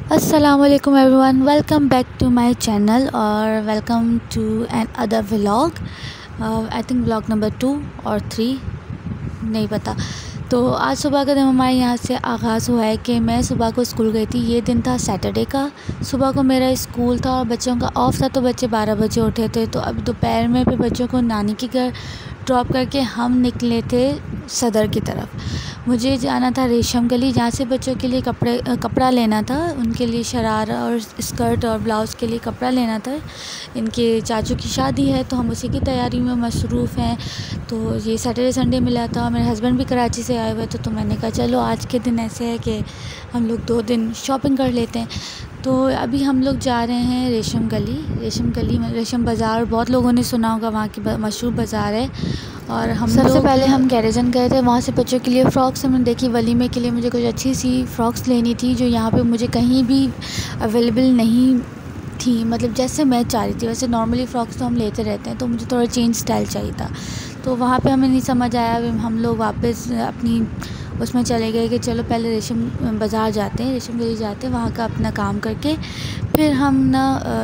Assalamualaikum everyone, welcome back to my channel और welcome to an other vlog। I think vlog number 2 और 3 नहीं पता। तो आज सुबह का दिन हमारे यहाँ से आगाज़ हुआ है कि मैं सुबह को स्कूल गई थी। ये दिन था सैटरडे का। सुबह को मेरा स्कूल था और बच्चों का ऑफ था, तो बच्चे 12 बजे उठे थे। तो अब दोपहर में फिर बच्चों को नानी के घर ड्रॉप करके हम निकले थे सदर की तरफ। मुझे जाना था रेशम गली, जहाँ से बच्चों के लिए कपड़ा लेना था। उनके लिए शरारा और स्कर्ट और ब्लाउज़ के लिए कपड़ा लेना था। इनके चाचू की शादी है तो हम उसी की तैयारी में मसरूफ़ हैं। तो ये सैटरडे संडे मिला था। मेरे हस्बैंड भी कराची से आए हुए थे, तो मैंने कहा चलो आज के दिन ऐसे है कि हम लोग 2 दिन शॉपिंग कर लेते हैं। तो अभी हम लोग जा रहे हैं रेशम गली में रेशम बाज़ार। बहुत लोगों ने सुना होगा, वहाँ की मशहूर बाज़ार है। और हम सबसे पहले हम गैरिजन गए थे। वहाँ से बच्चों के लिए फ़्रॉक्स हमने देखी। वलीमे के लिए मुझे कुछ अच्छी सी फ़्रॉक्स लेनी थी जो यहाँ पे मुझे कहीं भी अवेलेबल नहीं थी। मतलब जैसे मैं चाह रही थी वैसे। नॉर्मली फ़्रॉक्स तो हम लेते रहते हैं, तो मुझे थोड़ा चेंज स्टाइल चाहिए था। तो वहाँ पे हमें नहीं समझ आया। हम लोग वापस अपनी उसमें चले गए कि चलो पहले रेशम बाज़ार जाते हैं, रेशम गली जाते हैं, वहाँ का अपना काम करके फिर हम ना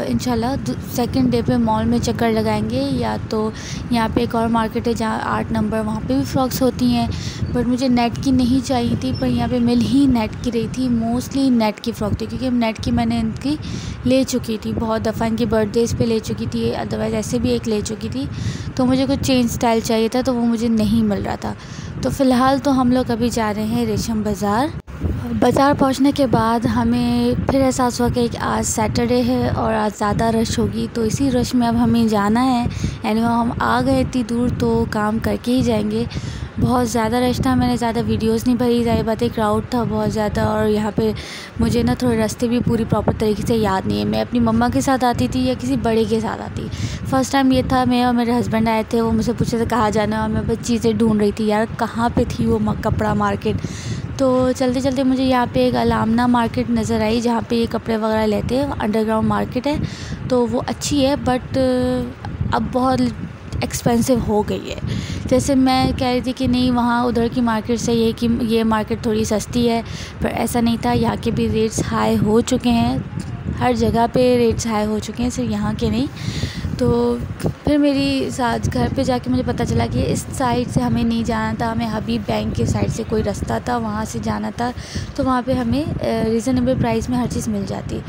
इंशाल्लाह सेकंड डे पे मॉल में चक्कर लगाएंगे। या तो यहाँ पे एक और मार्केट है जहाँ 8 नंबर, वहाँ पे भी फ़्रॉक्स होती हैं। बट मुझे नेट की नहीं चाहिए थी, पर यहाँ पे मिल ही नेट की रही थी। मोस्टली नेट की फ़्रॉक थी, क्योंकि नेट की मैंने इनकी ले चुकी थी बहुत दफ़ा। इनकी बर्थडेज़ पे ले चुकी थी, अदरवाइज़ ऐसे भी एक ले चुकी थी। तो मुझे कुछ चेंज स्टाइल चाहिए था, तो वो मुझे नहीं मिल रहा था। तो फ़िलहाल तो हम लोग अभी जा रहे हैं रेशम बाज़ार। बाज़ार पहुंचने के बाद हमें फिर एहसास हुआ कि आज सैटरडे है और आज ज़्यादा रश होगी। तो इसी रश में अब हमें जाना है। एनीवे हम आ गए इतनी दूर, तो काम करके ही जाएंगे। बहुत ज़्यादा रश था, मैंने ज़्यादा वीडियोस नहीं भरी। ज़ाहिर बात है क्राउड था बहुत ज़्यादा। और यहाँ पे मुझे ना थोड़े रास्ते भी पूरी प्रॉपर तरीके से याद नहीं है। मैं अपनी मम्मा के साथ आती थी या किसी बड़े के साथ आती। फ़र्स्ट टाइम ये था, मैं और मेरे हस्बैंड आए थे। वो मुझसे पूछे थे कहाँ जाना है, और मैं बस चीज़ें ढूंढ रही थी यार कहाँ पे थी वो कपड़ा मार्केट। तो चलते चलते मुझे यहाँ पे एक अलामना मार्केट नज़र आई, जहाँ पे ये कपड़े वगैरह लेते हैं। अंडरग्राउंड मार्केट है, तो वो अच्छी है, बट अब बहुत एक्सपेंसिव हो गई है। जैसे मैं कह रही थी कि नहीं वहाँ उधर की मार्केट से ये मार्केट थोड़ी सस्ती है, पर ऐसा नहीं था। यहाँ के भी रेट्स हाई हो चुके हैं, हर जगह पे रेट्स हाई हो चुके हैं, सिर्फ यहाँ के नहीं। तो फिर मेरी साथ घर पे जाके मुझे पता चला कि इस साइड से हमें नहीं जाना था, हमें हबीब बैंक के साइड से कोई रास्ता था, वहाँ से जाना था। तो वहाँ पे हमें रीज़नेबल प्राइस में हर चीज़ मिल जाती।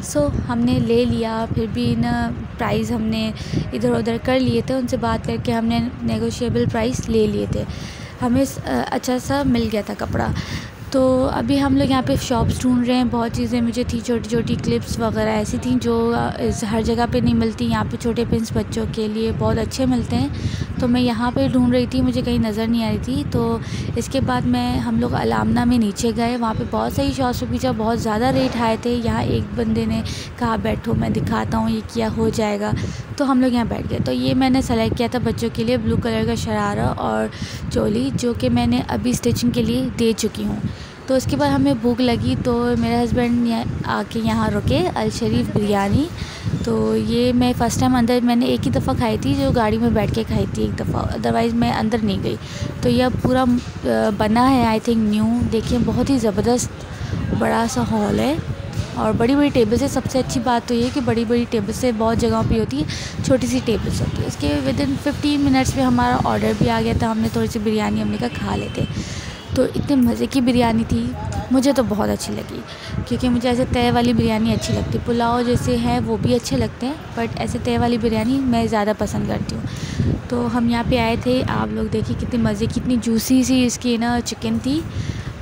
सो हमने ले लिया। फिर भी ना प्राइस हमने इधर उधर कर लिए थे, उनसे बात करके हमने नेगोशिएबल प्राइस ले लिए थे। हमें अच्छा सा मिल गया था कपड़ा। तो अभी हम लोग यहाँ पे शॉप्स ढूंढ रहे हैं। बहुत चीज़ें मुझे थी, छोटी छोटी क्लिप्स वगैरह ऐसी थी जो हर जगह पे नहीं मिलती। यहाँ पे छोटे पिंस बच्चों के लिए बहुत अच्छे मिलते हैं, तो मैं यहाँ पे ढूंढ रही थी, मुझे कहीं नज़र नहीं आ रही थी। तो इसके बाद हम लोग अलामना में नीचे गए। वहाँ पे बहुत सही शॉप्स पे पीछा, बहुत ज़्यादा रेट हाई थे। यहाँ एक बंदे ने कहा बैठो मैं दिखाता हूँ, ये क्या हो जाएगा। तो हम लोग यहाँ बैठ गए। तो ये मैंने सेलेक्ट किया था बच्चों के लिए ब्लू कलर का शरारा और चोली, जो कि मैंने अभी स्टिचिंग के लिए दे चुकी हूँ। तो उसके बाद हमें भूख लगी, तो मेरे हस्बैंड आके यहाँ रुके, अल शरीफ बिरयानी। तो ये मैं फ़र्स्ट टाइम अंदर मैंने एक ही दफ़ा खाई थी, जो गाड़ी में बैठ के खाई थी एक दफ़ा, अदरवाइज़ मैं अंदर नहीं गई। तो यह पूरा बना है आई थिंक न्यू। देखिए बहुत ही ज़बरदस्त बड़ा सा हॉल है और बड़ी बड़ी टेबल्स है। सबसे अच्छी बात तो ये कि बड़ी बड़ी टेबल्स से बहुत जगहों पे होती है, छोटी सी टेबल्स होती है। इसके विदिन 15 मिनट्स में हमारा ऑर्डर भी आ गया था। हमने थोड़ी सी बिरयानी हमने कहा खा लेते। तो इतने मज़े की बिरयानी थी, मुझे तो बहुत अच्छी लगी, क्योंकि मुझे ऐसे तय वाली बिरयानी अच्छी लगती है। पुलाव जैसे है वो भी अच्छे लगते हैं, बट ऐसे तय वाली बिरयानी मैं ज़्यादा पसंद करती हूँ। तो हम यहाँ पे आए थे, आप लोग देखिए कितनी मज़े की, कितनी जूसी सी इसकी ना चिकन थी।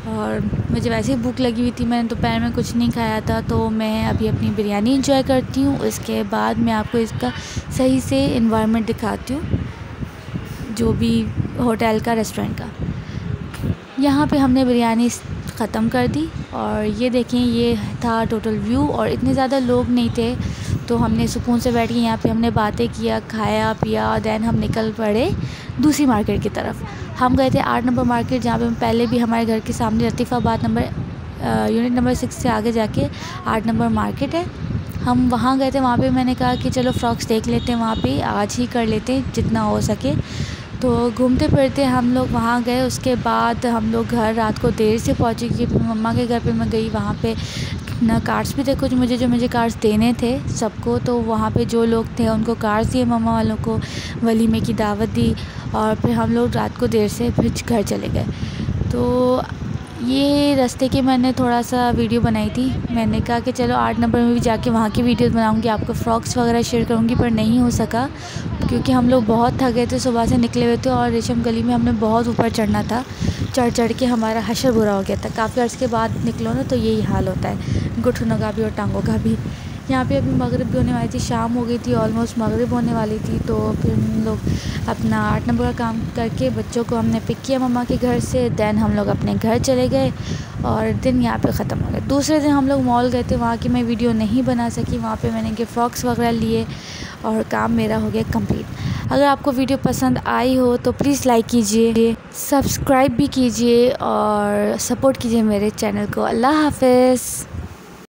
और मुझे वैसे ही भूख लगी हुई थी, मैंने दोपहर में कुछ नहीं खाया था। तो मैं अभी अपनी बिरयानी इंजॉय करती हूँ। उसके बाद मैं आपको इसका सही से इन्वायरमेंट दिखाती हूँ, जो भी होटल का, रेस्टोरेंट का। यहाँ पे हमने बिरयानी ख़त्म कर दी और ये देखें ये था टोटल व्यू। और इतने ज़्यादा लोग नहीं थे, तो हमने सुकून से बैठ के यहाँ पे हमने बातें किया, खाया पिया। दैन हम निकल पड़े दूसरी मार्केट की तरफ। हम गए थे 8 नंबर मार्केट, जहाँ पे पहले भी हमारे घर के सामने लतीफ़ाबाद यूनिट नंबर 6 से आगे जाके 8 नंबर मार्केट है। हम वहाँ गए थे। वहाँ पे मैंने कहा कि चलो फ़्रॉक्स देख लेते हैं, वहाँ पे आज ही कर लेते हैं जितना हो सके। तो घूमते फिरते हम लोग वहाँ गए। उसके बाद हम लोग घर रात को देर से पहुँचे, क्योंकि मम्मा के घर पे मैं गई, वहाँ पे अपना कार्ड्स भी देखो, जो मुझे कार्ड्स देने थे सबको, तो वहाँ पे जो लोग थे उनको कार्ड्स दिए, मम्मा वालों को वलीमे की दावत दी। और फिर हम लोग रात को देर से फिर घर चले गए। तो ये रास्ते की मैंने थोड़ा सा वीडियो बनाई थी। मैंने कहा कि चलो 8 नंबर में भी जाके वहाँ की वीडियोस बनाऊँगी, आपको फ्रॉक्स वगैरह शेयर करूँगी, पर नहीं हो सका क्योंकि हम लोग बहुत थक गए थे, सुबह से निकले हुए थे और रेशम गली में हमने बहुत ऊपर चढ़ना था। चढ़ के हमारा हशर बुरा हो गया था। काफ़ी अर्ज़ के बाद निकलो ना तो यही हाल होता है, घुटनों का भी और टांगों का भी। यहाँ पे अभी मगरिब भी होने वाली थी, शाम हो गई थी, ऑलमोस्ट मगरिब होने वाली थी। तो फिर हम लोग अपना 8 नंबर का काम करके बच्चों को हमने पिक किया मम्मा के घर से। दैन हम लोग अपने घर चले गए और दिन यहाँ पे ख़त्म हो गया। दूसरे दिन हम लोग मॉल गए थे, वहाँ की मैं वीडियो नहीं बना सकी। वहाँ पे मैंने के फ्रॉक्स वगैरह लिए और काम मेरा हो गया कंप्लीट। अगर आपको वीडियो पसंद आई हो तो प्लीज़ लाइक कीजिए, सब्सक्राइब भी कीजिए और सपोर्ट कीजिए मेरे चैनल को। अल्लाह हाफ़िज़।